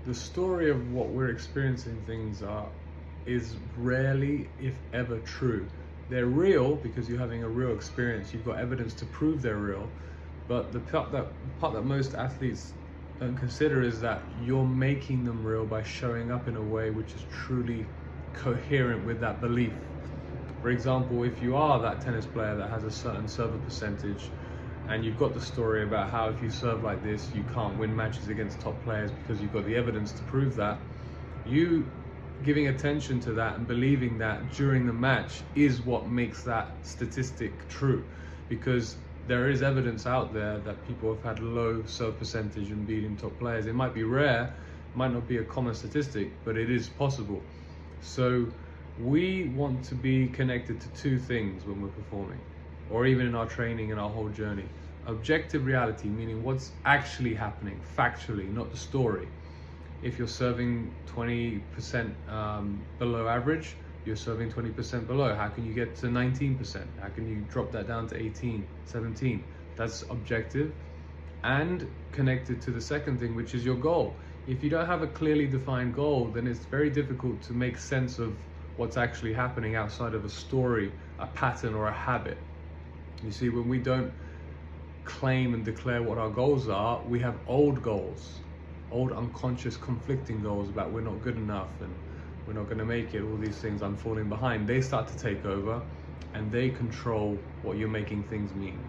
the story of what we're experiencing things is rarely, if ever, true. They're real because you're having a real experience. You've got evidence to prove they're real. But the part that most athletes don't consider is that you're making them real by showing up in a way which is truly coherent with that belief. For example, if you are that tennis player that has a certain server percentage, and you've got the story about how if you serve like this, you can't win matches against top players because you've got the evidence to prove that, you giving attention to that and believing that during the match is what makes that statistic true. Because there is evidence out there that people have had low serve percentage and beating top players. It might be rare, might not be a common statistic, but it is possible. So we want to be connected to two things when we're performing, or even in our training and our whole journey. Objective reality, meaning what's actually happening, factually, not the story. If you're serving 20% below average, you're serving 20% below. How can you get to 19%? How can you drop that down to 18, 17? That's objective and connected to the second thing, which is your goal. If you don't have a clearly defined goal, then it's very difficult to make sense of what's actually happening outside of a story, a pattern, or a habit. You see, when we don't claim and declare what our goals are, we have old goals, old unconscious conflicting goals about we're not good enough and we're not going to make it, all these things, I'm falling behind. They start to take over and they control what you're making things mean.